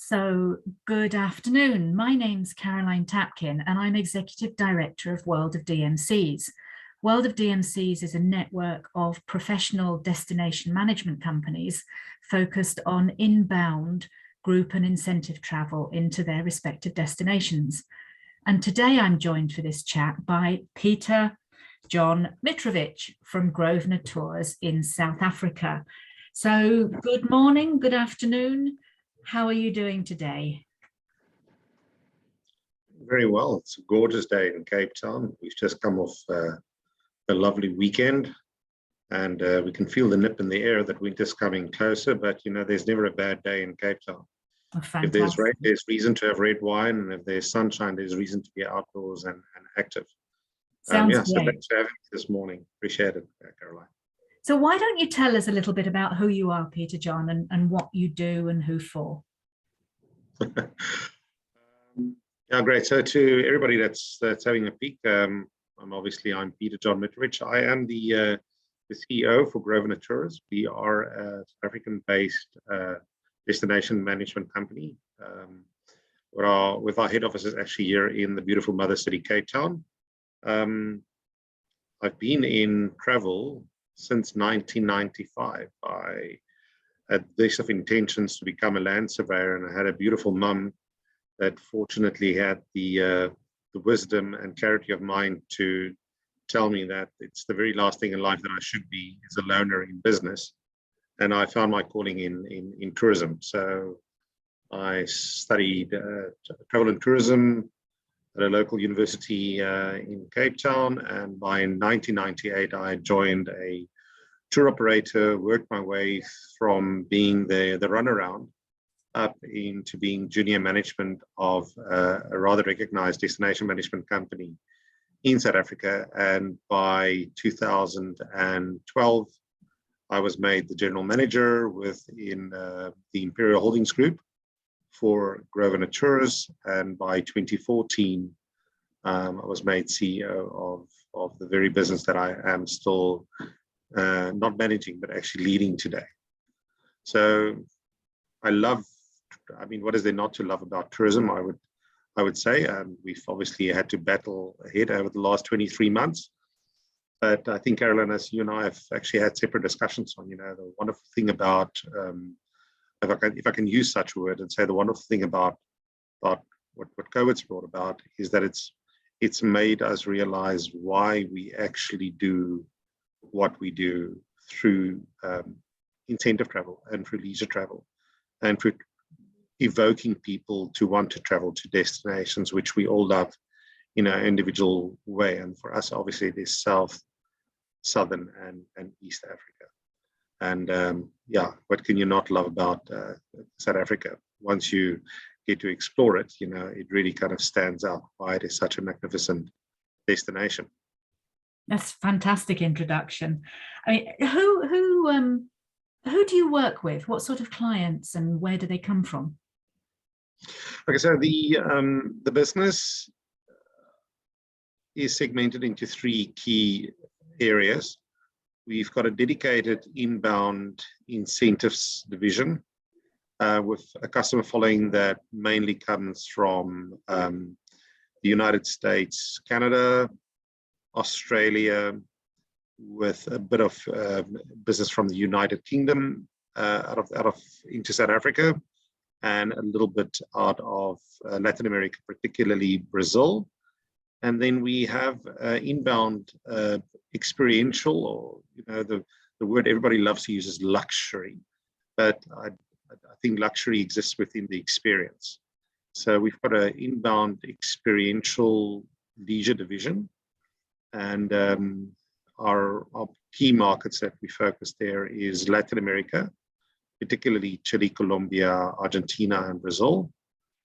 So, good afternoon. My name's Caroline Tapken, and I'm Executive Director of World of DMCs. World of DMCs is a network of professional destination management companies focused on inbound group and incentive travel into their respective destinations. And today I'm joined for this chat by Peter-John Mitrovich from Grosvenor Tours in South Africa. So, good morning, good afternoon. How are you doing today? Very well. It's a gorgeous day in Cape Town. We've just come off a lovely weekend, and we can feel the nip in the air that winter's coming closer, but you know, there's never a bad day in Cape Town. Oh, if there's rain, there's reason to have red wine, and if there's sunshine, there's reason to be outdoors and active. Sounds so great. thanks for having me this morning. Appreciate it, Caroline. So why don't you tell us a little bit about who you are, Peter-John, and what you do and who for? Yeah, great. So to everybody that's having a peek, I'm Peter-John Mitrovich. I am the CEO for Grosvenor Tours. We are a South African-based destination management company. With our head office is actually here in the beautiful mother city, Cape Town. I've been in travel since 1995. I had this of intentions to become a land surveyor, and I had a beautiful mum that fortunately had the wisdom and clarity of mind to tell me that it's the very last thing in life that I should be is a loner in business. And I found my calling in tourism. So I studied travel and tourism at a local university in Cape Town, and by 1998 I joined a tour operator, worked my way from being the runaround up into being junior management of a rather recognized destination management company in South Africa. And by 2012, I was made the general manager within the Imperial Holdings Group for Grosvenor Tours. And by 2014, I was made CEO of the very business that I am still not managing, but actually leading today. So what is there not to love about tourism? I would say we've obviously had to battle ahead over the last 23 months. But I think, Caroline, as you and I have actually had separate discussions on, the wonderful thing about, if I can use such a word and say the wonderful thing about what COVID's brought about is that it's made us realize why we actually do what we do through incentive travel and through leisure travel and through evoking people to want to travel to destinations which we all love in our individual way. And for us, obviously, it is South, Southern, and East Africa. And what can you not love about South Africa? Once you get to explore it, it really kind of stands out why it is such a magnificent destination. That's a fantastic introduction. I mean, who do you work with? What sort of clients, and where do they come from? Okay, so the business is segmented into three key areas. We've got a dedicated inbound incentives division with a customer following that mainly comes from the United States, Canada, Australia, with a bit of business from the United Kingdom into South Africa, and a little bit out of Latin America, particularly Brazil. And then we have inbound experiential, or the word everybody loves to use is luxury, but I think luxury exists within the experience. So we've got an inbound experiential leisure division, and our key markets that we focus there is Latin America, particularly Chile, Colombia, Argentina, and Brazil,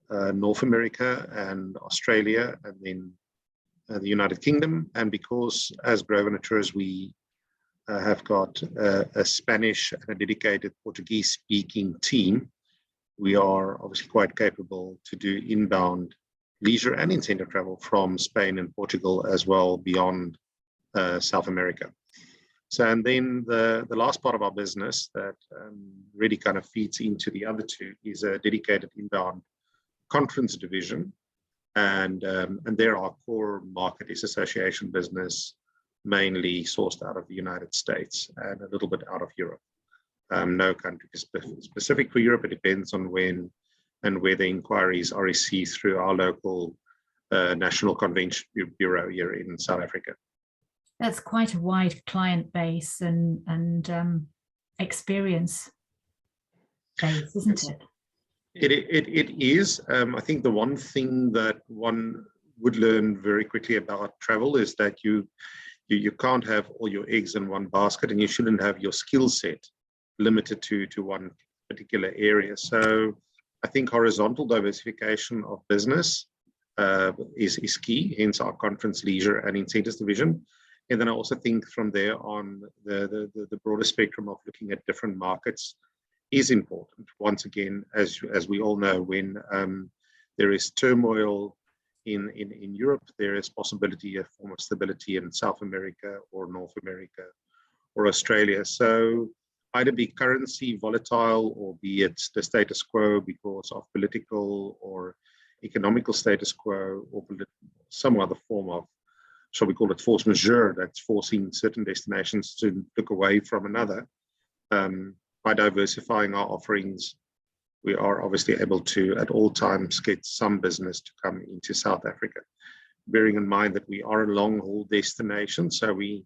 North America and Australia, and then the United Kingdom. And because as Grosvenor Tours, we have got a Spanish and a dedicated Portuguese-speaking team, we are obviously quite capable to do inbound leisure and incentive travel from Spain and Portugal as well beyond South America. So, and then the last part of our business that really kind of feeds into the other two is a dedicated inbound conference division. And there our core market is association business, mainly sourced out of the United States and a little bit out of Europe. No country is specific for Europe. It depends on when and where the inquiries are received through our local National Convention Bureau here in South Africa. That's quite a wide client base and experience base, isn't it? It is. I think the one thing that one would learn very quickly about travel is that you can't have all your eggs in one basket, and you shouldn't have your skill set limited to one particular area. So I think horizontal diversification of business is key, hence our conference, leisure and incentives division. And then I also think from there on, the broader spectrum of looking at different markets is important. Once again, as we all know, when there is turmoil in Europe, there is possibility of form of stability in South America or North America or Australia. So either be currency volatile or be it the status quo because of political or economical status quo or some other form of, shall we call it, force majeure, that's forcing certain destinations to look away from another. By diversifying our offerings, we are obviously able to, at all times, get some business to come into South Africa, bearing in mind that we are a long-haul destination, so we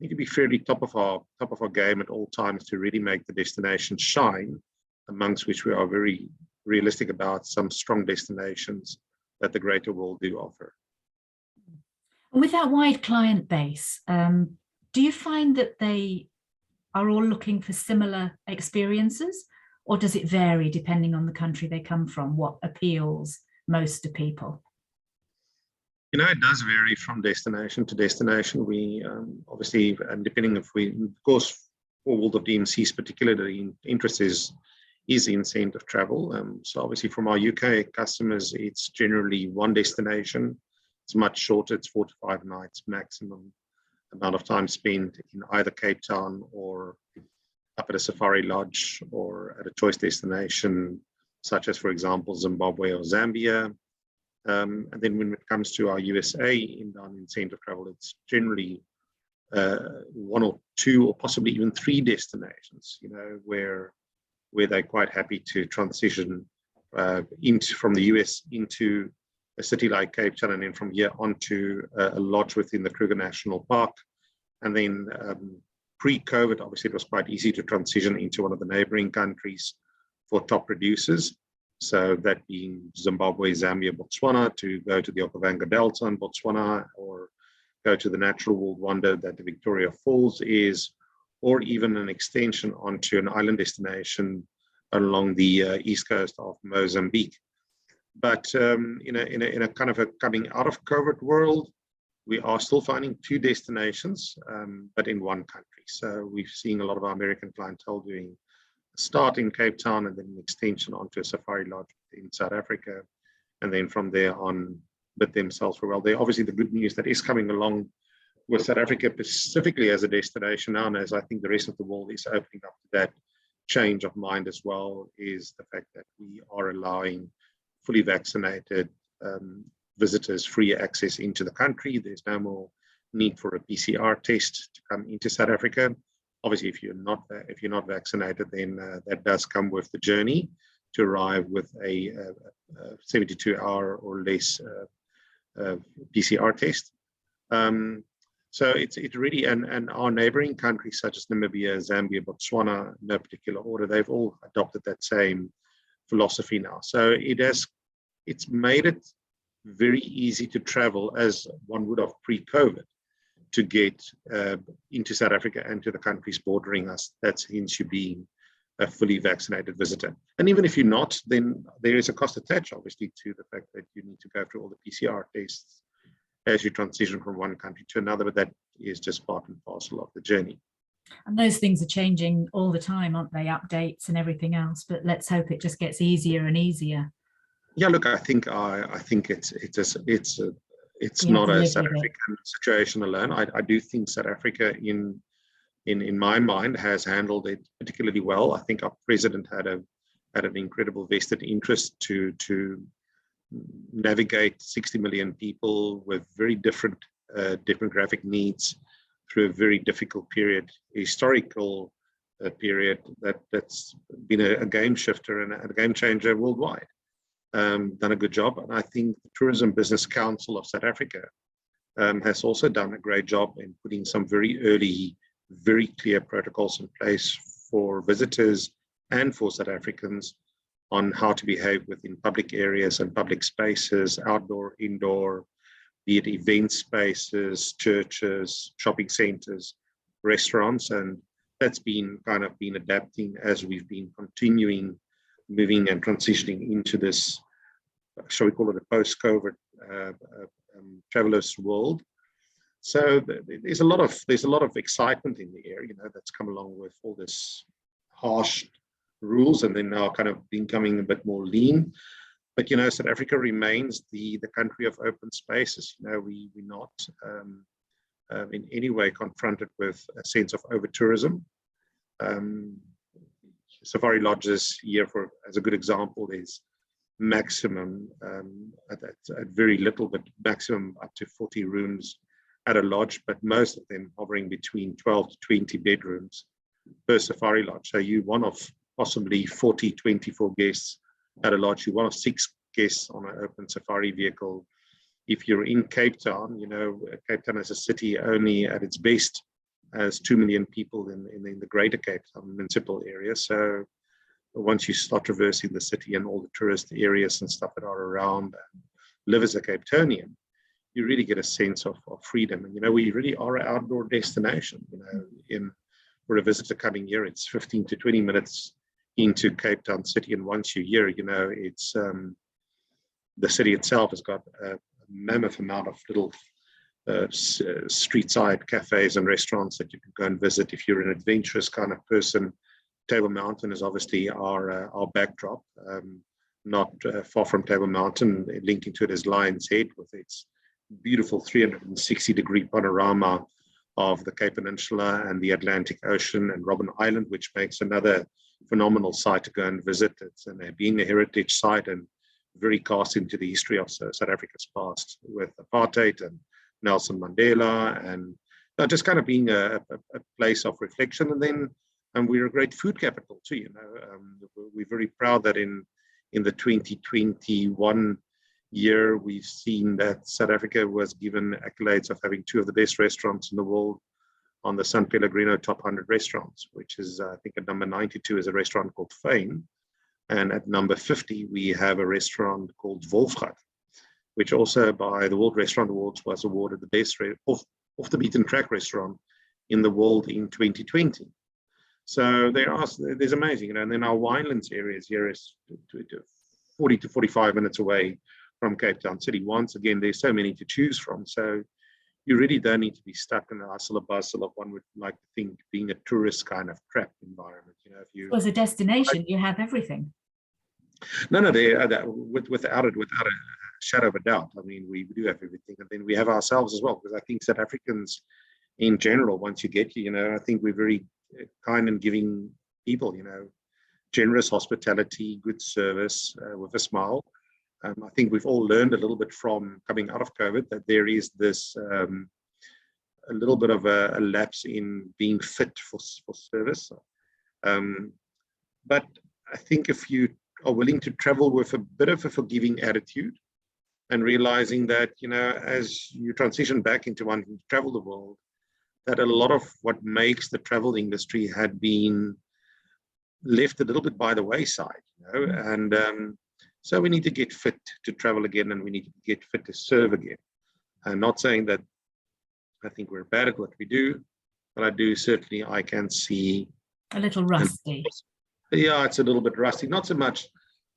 need to be fairly top of our game at all times to really make the destination shine, amongst which we are very realistic about some strong destinations that the greater world do offer. With that wide client base, do you find that they are all looking for similar experiences, or does it vary depending on the country they come from, what appeals most to people? You know, it does vary from destination to destination. We obviously, and depending if we, of course, for World of DMCs particularly, interest is incentive travel. So obviously from our UK customers, it's generally one destination. It's much shorter, it's 4 to 5 nights maximum amount of time spent in either Cape Town or up at a safari lodge or at a choice destination, such as, for example, Zimbabwe or Zambia. And then when it comes to our USA inbound incentive travel, it's generally 1 or 2 or possibly even 3 destinations, you know, where they're quite happy to transition from the US into a city like Cape Town, and then from here onto a lodge within the Kruger National Park. And then pre-COVID, obviously, it was quite easy to transition into one of the neighboring countries for top producers. So that being Zimbabwe, Zambia, Botswana, to go to the Okavango Delta in Botswana, or go to the natural world wonder that the Victoria Falls is, or even an extension onto an island destination along the east coast of Mozambique. But in a kind of a coming out of COVID world, we are still finding 2 destinations, but in one country. So we've seen a lot of our American clientele doing a start in Cape Town and then an extension onto a safari lodge in South Africa, and then from there on with themselves for well. They obviously the good news that is coming along with South Africa specifically as a destination now, and as I think the rest of the world is opening up to that change of mind as well, is the fact that we are allowing fully vaccinated visitors free access into the country. There's no more need for a PCR test to come into South Africa. Obviously, if you're not vaccinated, then that does come with the journey to arrive with a 72-hour or less PCR test. So it really, and our neighboring countries such as Namibia, Zambia, Botswana, no particular order, they've all adopted that same philosophy now. So it's made it very easy to travel as one would have pre-COVID to get into South Africa and to the countries bordering us. That's hence you being a fully vaccinated visitor. And even if you're not, then there is a cost attached, obviously, to the fact that you need to go through all the PCR tests as you transition from one country to another, but that is just part and parcel of the journey. And those things are changing all the time, aren't they? Updates and everything else. But let's hope it just gets easier and easier. Yeah, look, I think it's not a South African situation alone. I do think South Africa, in in my mind, has handled it particularly well. I think our president had an incredible vested interest to navigate 60 million people with very different demographic needs through a very difficult period, historical period that's been a game shifter and a game changer worldwide. Done a good job. And I think the Tourism Business Council of South Africa has also done a great job in putting some very early, very clear protocols in place for visitors and for South Africans on how to behave within public areas and public spaces, outdoor, indoor, be it event spaces, churches, shopping centers, restaurants. And that's been adapting as we've been continuing moving and transitioning into this, shall we call it, a post-COVID travelers world. So there's a lot of excitement in the air, that's come along with all this harsh rules, and then now kind of becoming a bit more lean. But South Africa remains the country of open spaces. We're not in any way confronted with a sense of over tourism. Safari lodges here, as a good example, is maximum at very little, but maximum up to 40 rooms at a lodge, but most of them hovering between 12 to 20 bedrooms per safari lodge. So you one of possibly 40, 24 guests at a lodge. You one of 6 guests on an open safari vehicle. If you're in Cape Town, Cape Town as a city only at its best has 2 million people in the greater Cape Town municipal area. So once you start traversing the city and all the tourist areas and stuff that are around and live as a Cape Townian, you really get a sense of freedom. And, we really are an outdoor destination. For a visitor coming here, it's 15 to 20 minutes into Cape Town city. And once you're here, it's the city itself has got a mammoth amount of little street side cafes and restaurants that you can go and visit. If you're an adventurous kind of person, Table Mountain is obviously our backdrop. Not far from Table Mountain, linking to it is Lion's Head with its beautiful 360-degree panorama of the Cape Peninsula and the Atlantic Ocean, and Robben Island, which makes another phenomenal site to go and visit. It's being a heritage site and very cast into the history of South Africa's past with apartheid and Nelson Mandela, and just kind of being a place of reflection. And we're a great food capital too. We're very proud that in the 2021 year, we've seen that South Africa was given accolades of having 2 of the best restaurants in the world on the San Pellegrino Top 100 Restaurants, which is, I think, at number 92 is a restaurant called Fame. And at number 50, we have a restaurant called Wolfgat, which also by the World Restaurant Awards was awarded the best off the beaten track restaurant in the world in 2020. So there's amazing, and then our winelands areas here is 40 to 45 minutes away from Cape Town City. Once again, there's so many to choose from. So you really don't need to be stuck in the hustle and bustle of, one would like to think, being a tourist kind of trapped environment. If you as a destination, you have everything. No, without a shadow of a doubt. I mean, we do have everything, and then we have ourselves as well. Because I think South Africans, in general, once you get here, I think we're very kind and giving people. Generous hospitality, good service, with a smile. I think we've all learned a little bit from coming out of COVID that there is this a little bit of a lapse in being fit for service. But I think if you are willing to travel with a bit of a forgiving attitude and realizing that, as you transition back into wanting to travel the world, that a lot of what makes the travel industry had been left a little bit by the wayside, and so we need to get fit to travel again, and we need to get fit to serve again. I'm not saying that I think we're bad at what we do, but I can see a little rusty. Yeah, it's a little bit rusty. Not so much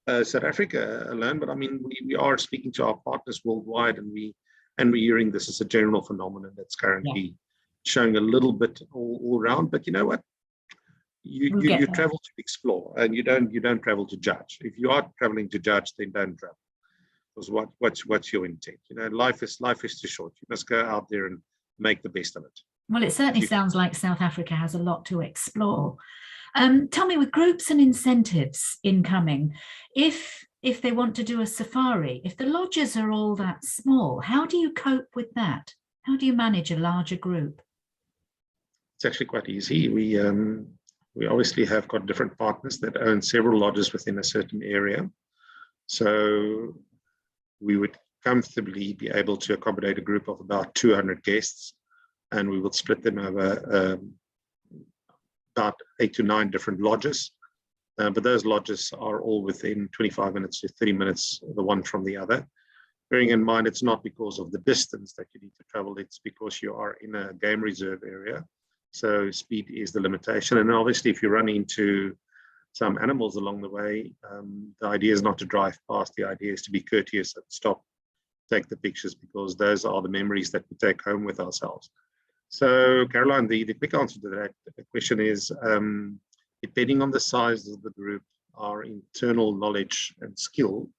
South Africa alone, but I mean, we are speaking to our partners worldwide, and we're hearing this as a general phenomenon that's currently showing a little bit all around. But you know what? You travel to explore, and you don't travel to judge. If you are traveling to judge, then don't travel. Because what's your intent? Life is too short. You must go out there and make the best of it. Well, it certainly sounds like South Africa has a lot to explore. Tell me, with groups and incentives incoming, if they want to do a safari, if the lodges are all that small, how do you cope with that? How do you manage a larger group? It's actually quite easy. We obviously have got different partners that own several lodges within a certain area. So we would comfortably be able to accommodate a group of about 200 guests, and we would split them over about 8 to 9 different lodges. But those lodges are all within 25 minutes to 30 minutes, the one from the other. Bearing in mind, it's not because of the distance that you need to travel, it's because you are in a game reserve area. So speed is the limitation. And obviously, if you run into some animals along the way, the idea is not to drive past. The idea is to be courteous and stop, take the pictures, because those are the memories that we take home with ourselves. So, Caroline, the quick answer to that question is, depending on the size of the group, our internal knowledge and skill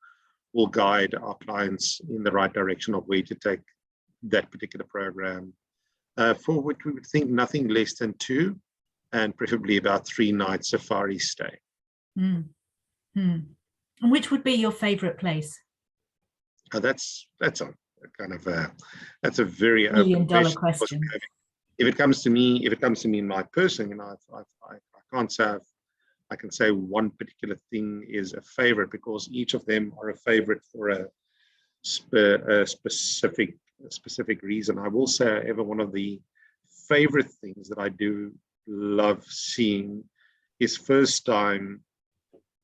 will guide our clients in the right direction of where to take that particular program. For which we would think nothing less than 2, and preferably about 3 nights safari stay. Mm. Mm. And which would be your favorite place? That's a kind of that's a very $1,000,000 question. If it comes to me in my person, I can't say I can say one particular thing is a favorite, because each of them are a favorite for a specific reason. I will say, however, one of the favorite things that I do love seeing is first-time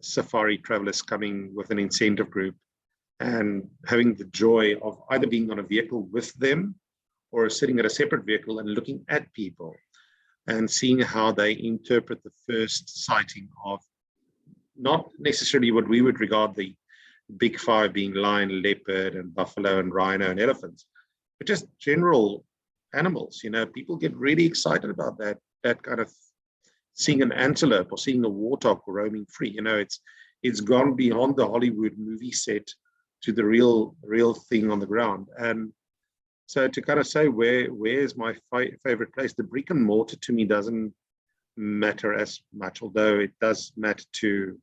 safari travelers coming with an incentive group and having the joy of either being on a vehicle with them or sitting at a separate vehicle and looking at people and seeing how they interpret the first sighting of not necessarily what we would regard the big 5 being lion, leopard, and buffalo, and rhino, and elephants, but just general animals. You know, people get really excited about that kind of seeing an antelope or seeing a warthog roaming free. You know, it's gone beyond the Hollywood movie set to the real thing on the ground. And so to kind of say where's my favorite place, the brick and mortar to me doesn't matter as much, although it does matter to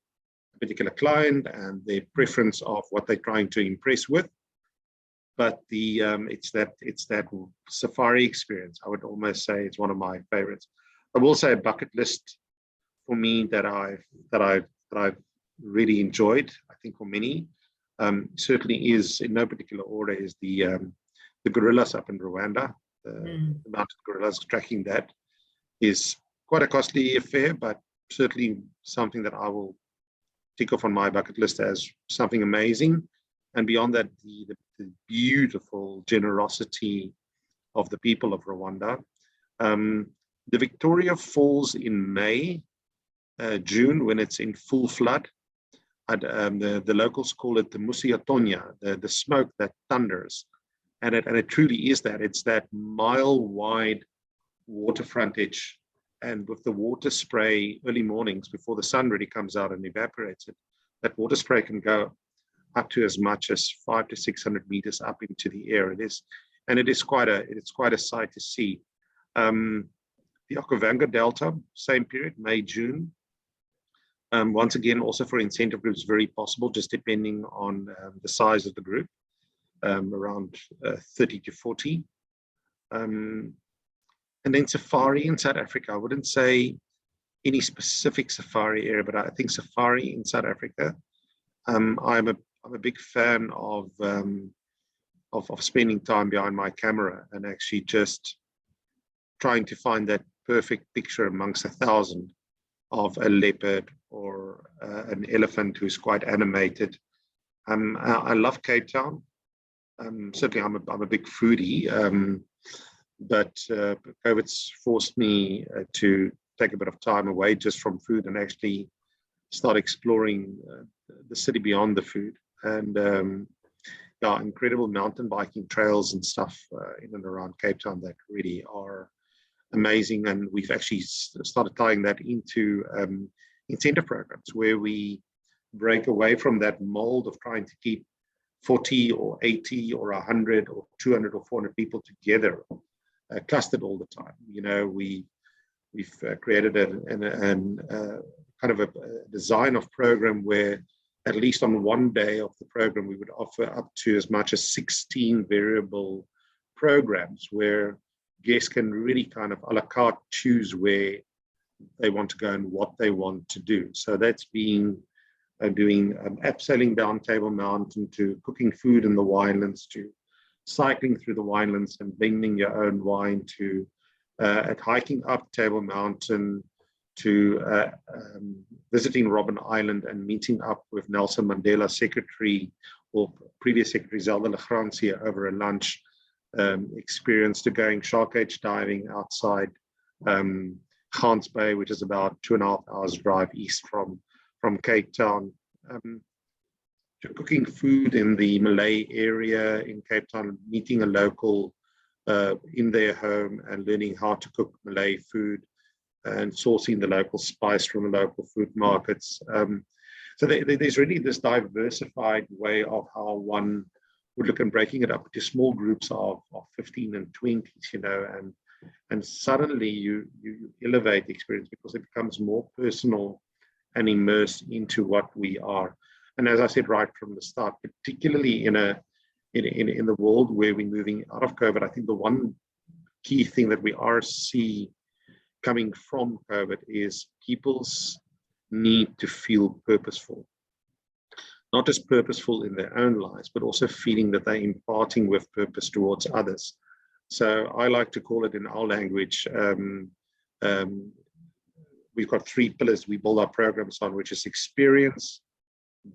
a particular client and their preference of what they're trying to impress with. But it's that safari experience. I would almost say it's one of my favorites. I will say a bucket list for me that I've really enjoyed. I think for many, certainly is in no particular order, is the gorillas up in Rwanda. The mountain gorillas, tracking that is quite a costly affair, but certainly something that I will tick off on my bucket list as something amazing. And beyond that, the beautiful generosity of the people of Rwanda. The Victoria Falls in May, June, when it's in full flood. The locals call it the Musiatonya, the smoke that thunders. And it truly is that. It's that mile-wide water frontage. And with the water spray early mornings before the sun really comes out and evaporates it, that water spray can go up to as much as 500 to 600 meters up into the air. It is quite a sight to see. The Okavango Delta, same period, May, June. Once again, also for incentive groups, very possible, just depending on the size of the group, around 30 to 40. And then safari in South Africa. I wouldn't say any specific safari area, but I think safari in South Africa. I'm a big fan of spending time behind my camera and actually just trying to find that perfect picture amongst 1,000 of a leopard or an elephant who's quite animated. I love Cape Town. Certainly, I'm a big foodie, but COVID's forced me to take a bit of time away just from food and actually start exploring the city beyond the food. And yeah, incredible mountain biking trails and stuff in and around Cape Town that really are amazing. And we've actually started tying that into incentive programs where we break away from that mold of trying to keep 40 or 80 or 100 or 200 or 400 people together clustered all the time. We've created a kind of a design of program where at least on one day of the program, we would offer up to as much as 16 variable programs where guests can really kind of a la carte choose where they want to go and what they want to do. So that's been doing abseiling down Table Mountain, to cooking food in the winelands, to cycling through the winelands and blending your own wine, to at hiking up Table Mountain, to visiting Robben Island and meeting up with Nelson Mandela secretary or previous secretary Zelda Legrandsie over a lunch experience, to going shark cage diving outside Gans Bay, which is about 2.5 hours drive east from Cape Town, to cooking food in the Malay area in Cape Town, meeting a local in their home and learning how to cook Malay food and sourcing the local spice from the local food markets. So there's really this diversified way of how one would look, and breaking it up into small groups of 15 and 20s, and suddenly you elevate the experience because it becomes more personal and immersed into what we are. And as I said right from the start, particularly in the world where we're moving out of COVID, I think the one key thing that we are see coming from COVID is people's need to feel purposeful. Not just purposeful in their own lives, but also feeling that they're imparting with purpose towards others. So I like to call it in our language, we've got 3 pillars we build our programs on, which is experience,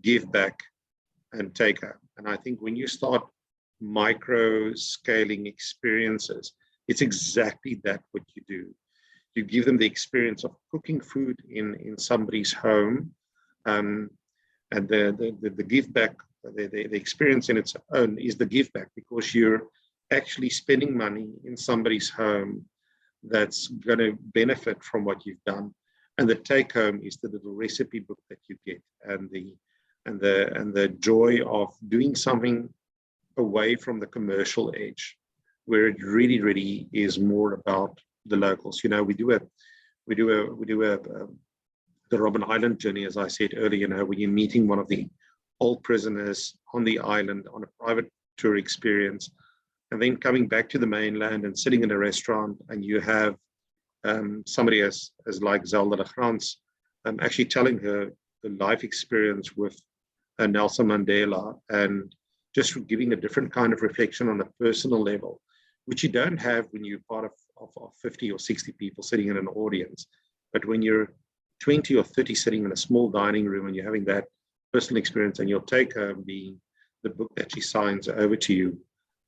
give back, and take home. And I think when you start micro scaling experiences, it's exactly that what you do. You give them the experience of cooking food in somebody's home, and the give back, the experience in its own is the give back, because you're actually spending money in somebody's home that's going to benefit from what you've done. And the take home is the little recipe book that you get, and the joy of doing something away from the commercial edge, where it really is more about the locals. We do the Robben Island journey, as I said earlier. When you're meeting one of the old prisoners on the island on a private tour experience, and then coming back to the mainland and sitting in a restaurant, and you have somebody as like Zelda Legrandsie actually telling her the life experience with Nelson Mandela, and just giving a different kind of reflection on a personal level, which you don't have when you're part of 50 or 60 people sitting in an audience. But when you're 20 or 30 sitting in a small dining room and you're having that personal experience, and you'll take home being the book that she signs over to you,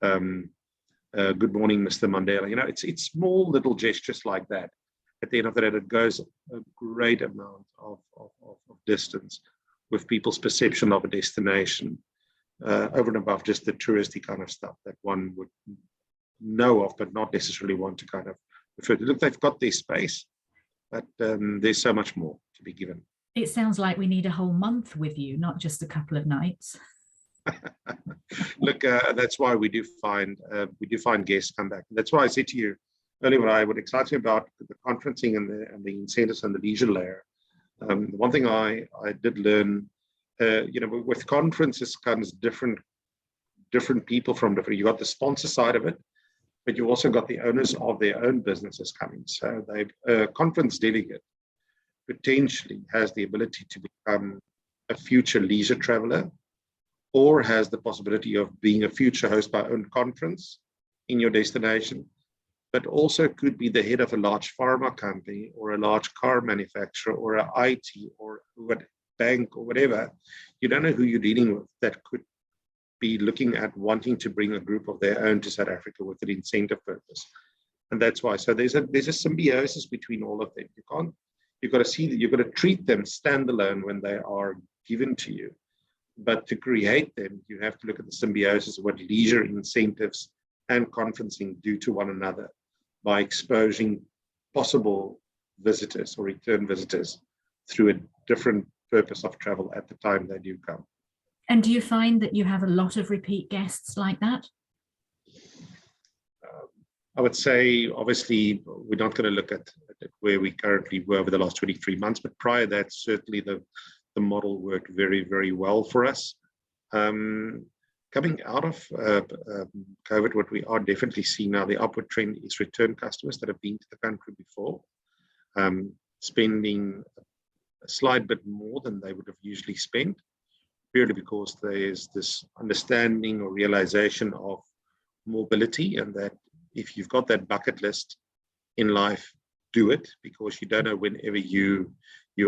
good morning, Mr. Mandela. It's small little gestures like that. At the end of the day, it goes a great amount of distance with people's perception of a destination, over and above just the touristy kind of stuff that one would know of, but not necessarily want to kind of refer to. Look, they've got their space, but there's so much more to be given. It sounds like we need a whole month with you, not just a couple of nights. Look, that's why we do find guests come back. That's why I said to you earlier what excites me about the conferencing and the incentives and the leisure layer. The one thing I did learn, with conferences comes different people from different. You got the sponsor side of it, but you also got the owners of their own businesses coming. So a conference delegate potentially has the ability to become a future leisure traveler, or has the possibility of being a future host by own conference in your destination, but also could be the head of a large pharma company or a large car manufacturer or an IT or what bank or whatever. You don't know who you're dealing with that could be looking at wanting to bring a group of their own to South Africa with an incentive purpose. And that's why. So there's a symbiosis between all of them. You've got to see that you've got to treat them standalone when they are given to you. But to create them, you have to look at the symbiosis of what leisure incentives and conferencing do to one another by exposing possible visitors or return visitors through a different purpose of travel at the time they do come. And do you find that you have a lot of repeat guests like that? I would say, obviously, we're not going to look at where we currently were over the last 23 months, but prior to that, certainly the model worked very, very well for us. Coming out of COVID, what we are definitely seeing now, the upward trend is return customers that have been to the country before, spending a slight bit more than they would have usually spent, purely because there's this understanding or realization of mobility, and that if you've got that bucket list in life, do it, because you don't know whenever you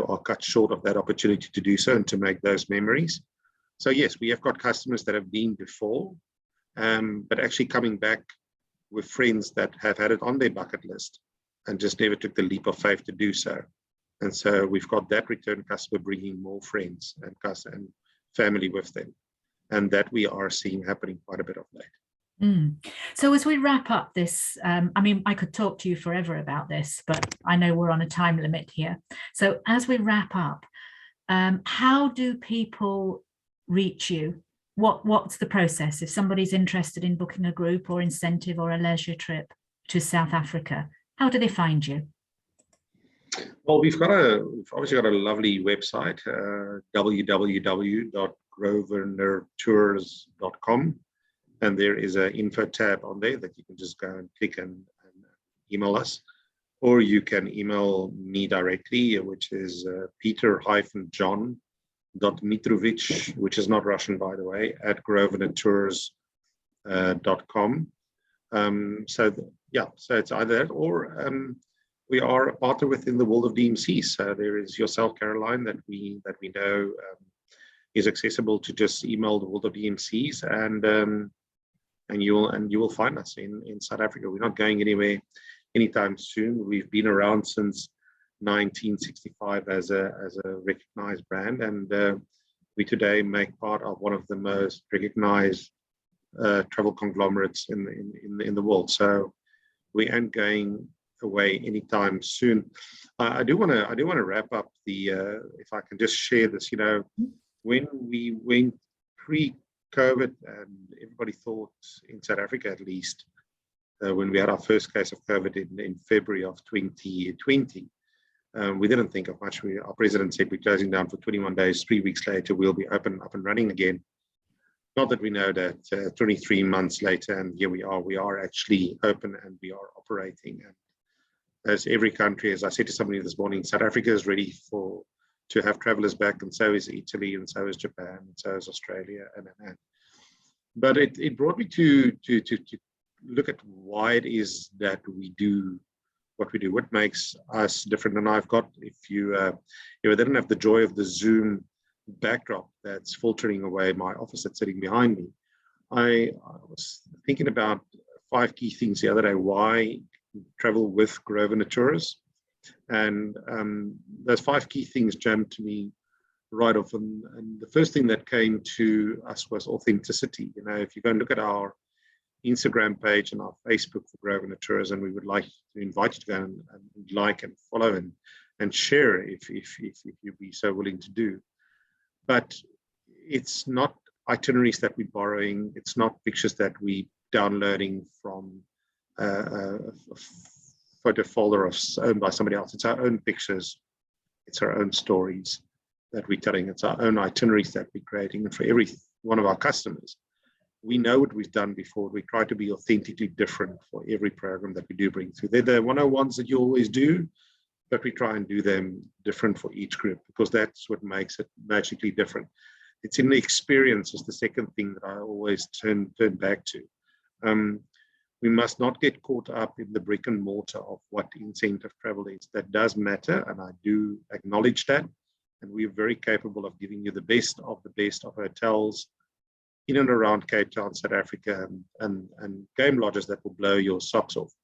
are cut short of that opportunity to do so and to make those memories. So yes, we have got customers that have been before, but actually coming back with friends that have had it on their bucket list and just never took the leap of faith to do so. And so we've got that return customer bringing more friends and family with them, and that we are seeing happening quite a bit of late. So as we wrap up this, I mean, I could talk to you forever about this, but I know we're on a time limit here. So as we wrap up, how do people reach you? What's the process if somebody's interested in booking a group or incentive or a leisure trip to South Africa? How do they find you? Well, we've obviously got a lovely website, www.grosvenortours.com, and there is an info tab on there that you can just go and click and email us, or you can email me directly, which is Peter-John Mitrovich, which is not Russian, by the way, at grosvenortours.com. So it's either that, or we are a partner within the world of DMCs. So there is yourself, Caroline, that we know is accessible to just email the world of DMCs, and you will find us in South Africa. We're not going anywhere anytime soon. We've been around since 1965 as a recognized brand, and we today make part of one of the most recognized travel conglomerates in the world. So we aren't going away anytime soon. I do want to wrap up if I can just share this. You know, when we went pre-COVID, and everybody thought in South Africa, at least, when we had our first case of COVID in February of 2020. We didn't think of much. Our president said we're closing down for 21 days. 3 weeks later, we'll be up and running again. Not that we know that 23 months later, and here we are actually open and we are operating. And as every country, as I said to somebody this morning, South Africa is ready to have travelers back, and so is Italy, and so is Japan, and so is Australia, and. But it brought me to look at why it is that we do what we do, what makes us different. And I've got, if you didn't have the joy of the Zoom backdrop that's filtering away my office that's sitting behind me, I was thinking about 5 key things the other day why travel with Grosvenor Tours, and those 5 key things jumped to me right off. And the first thing that came to us was authenticity. You know, if you go and look at our Instagram page and our Facebook for Grosvenor Tours, and we would like to invite you to go and like and follow and share if you'd be so willing to do. But it's not itineraries that we're borrowing. It's not pictures that we're downloading from a photo folder owned by somebody else. It's our own pictures. It's our own stories that we're telling. It's our own itineraries that we're creating. And for every one of our customers, we know what we've done before. We try to be authentically different for every program that we do bring through. They're the 101s that you always do, but we try and do them different for each group, because that's what makes it magically different. It's in the experience is the second thing that I always turn back to. We must not get caught up in the brick and mortar of what incentive travel is. That does matter, and I do acknowledge that. And we're very capable of giving you the best of hotels in and around Cape Town, South Africa, and game lodges that will blow your socks off.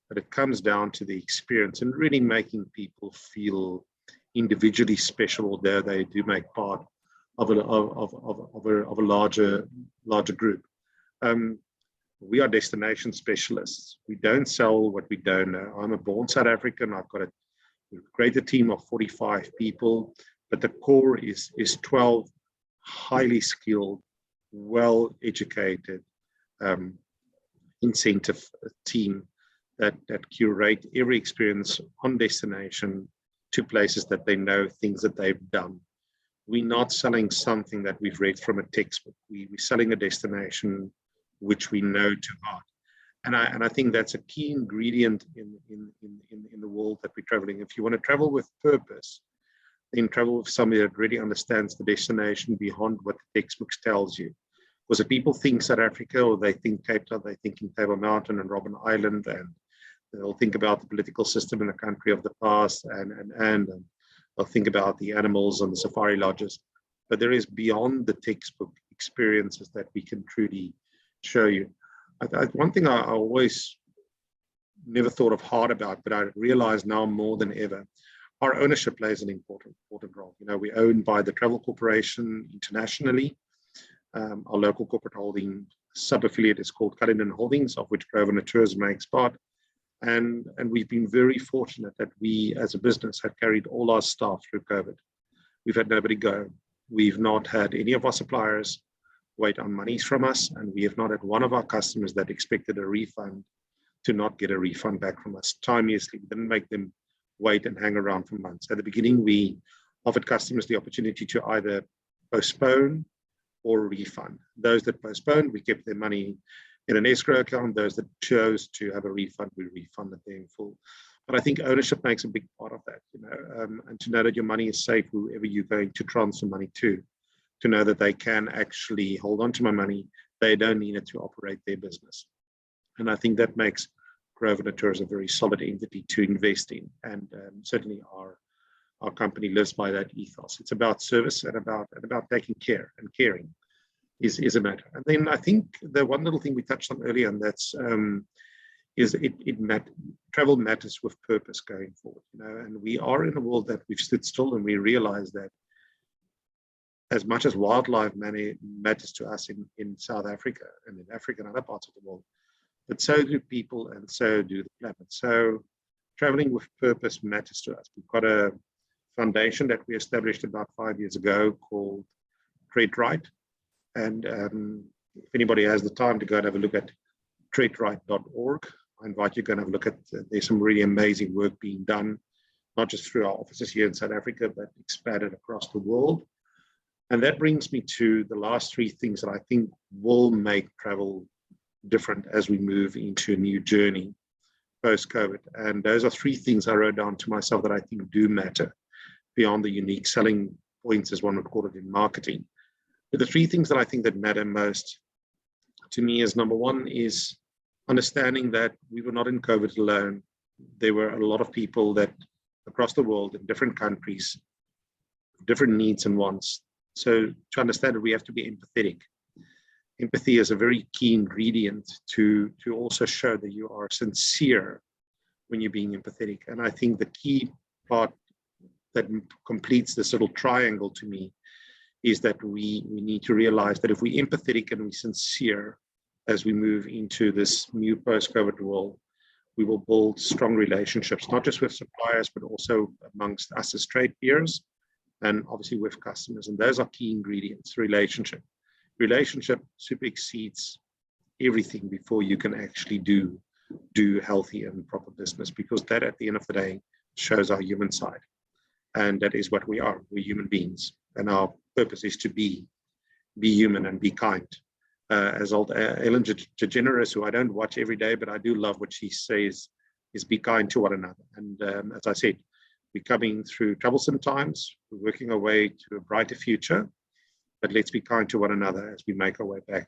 But it comes down to the experience and really making people feel individually special, although they do make part of a larger group. We are destination specialists. We don't sell what we don't know. I'm a born South African. I've got a greater team of 45 people, but the core is 12 highly skilled, well-educated incentive team that curate every experience on destination to places that they know, things that they've done. We're not selling something that we've read from a textbook. We're selling a destination which we know to heart. And I think that's a key ingredient in the world that we're traveling. If you want to travel with purpose, then travel with somebody that really understands the destination beyond what the textbooks tells you. Because if people think South Africa, or they think Cape Town, they think in Table Mountain and Robben Island, and they'll think about the political system in the country of the past, and they'll think about the animals and the safari lodges. But there is beyond the textbook experiences that we can truly show you. One thing I always never thought of hard about, but I realize now more than ever, our ownership plays an important role. You know, we're owned by the Travel Corporation internationally. Our local corporate holding sub-affiliate is called Cullinan Holdings, of which Grosvenor Tours makes part. And we've been very fortunate that we, as a business, have carried all our staff through COVID. We've had nobody go. We've not had any of our suppliers wait on monies from us, and we have not had one of our customers that expected a refund to not get a refund back from us. Timeously, we didn't make them wait and hang around for months. At the beginning, we offered customers the opportunity to either postpone or refund. Those that postponed, we kept their money in an escrow account. Those that chose to have a refund, we refunded them in full. But I think ownership makes a big part of that, you know, and to know that your money is safe whoever you're going to transfer money to know that they can actually hold on to my money. They don't need it to operate their business. And I think that makes Grosvenor Tours a very solid entity to invest in. And certainly our company lives by that ethos. It's about service and about taking care, and caring is a matter. And then I think the one little thing we touched on earlier, and that's travel matters with purpose going forward. You know, and we are in a world that we've stood still, and we realize that as much as wildlife matters to us in South Africa and in Africa and other parts of the world, but so do people, and so do the planet. So traveling with purpose matters to us. We've got a foundation that we established about 5 years ago called Treat Right. And if anybody has the time to go and have a look at treatright.org, I invite you to go and have a look at, there's some really amazing work being done, not just through our offices here in South Africa, but expanded across the world. And that brings me to the last three things that I think will make travel different as we move into a new journey post-COVID. And those are three things I wrote down to myself that I think do matter beyond the unique selling points, as one would call it in marketing. But the three things that I think that matter most to me is, number one is understanding that we were not in COVID alone. There were a lot of people that across the world in different countries, different needs and wants. So to understand that we have to be empathetic. Empathy is a very key ingredient to also show that you are sincere when you're being empathetic. And I think the key part that completes this little triangle to me is that we need to realize that if we're empathetic and we're sincere as we move into this new post-COVID world, we will build strong relationships, not just with suppliers, but also amongst us as trade peers, and obviously with customers. And those are key ingredients. Relationship supersedes everything before you can actually do healthy and proper business, because that at the end of the day shows our human side. And that is what we are. We're human beings, and our purpose is to be human and be kind. As old Ellen DeGeneres, who I don't watch every day, but I do love what she says, is be kind to one another. And as I said, we're coming through troublesome times. We're working our way to a brighter future, but let's be kind to one another as we make our way back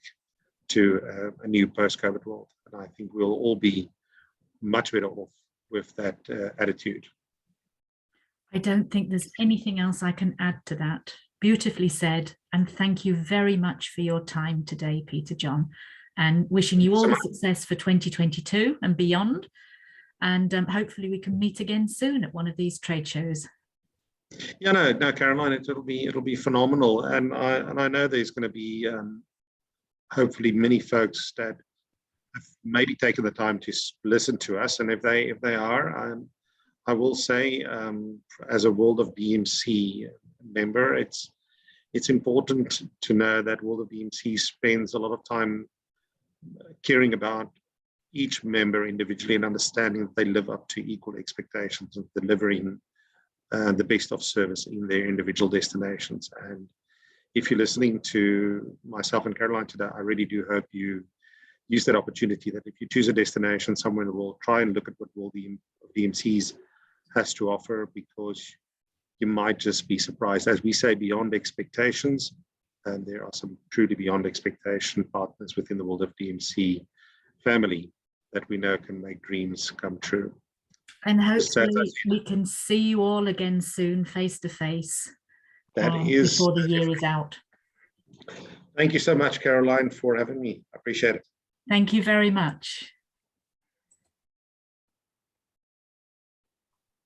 to a new post-COVID world. And I think we'll all be much better off with that attitude. I don't think there's anything else I can add to that. Beautifully said. And thank you very much for your time today, Peter-John, and wishing you all the success for 2022 and beyond. And hopefully we can meet again soon at one of these trade shows. Yeah, no, Caroline, it'll be phenomenal. And I know there's going to be hopefully many folks that have maybe taken the time to listen to us. And if they are, I will say, as a World of DMC member, it's important to know that World of DMC spends a lot of time caring about each member individually and understanding that they live up to equal expectations of delivering the best of service in their individual destinations. And if you're listening to myself and Caroline today, I really do hope you use that opportunity that if you choose a destination somewhere in the world, try and look at what World DMCs has to offer, because you might just be surprised. As we say, beyond expectations, and there are some truly beyond expectation partners within the World of DMC family that we know can make dreams come true. And hopefully we can see you all again soon, face to face, before the year is out. Thank you so much, Caroline, for having me. I appreciate it. Thank you very much.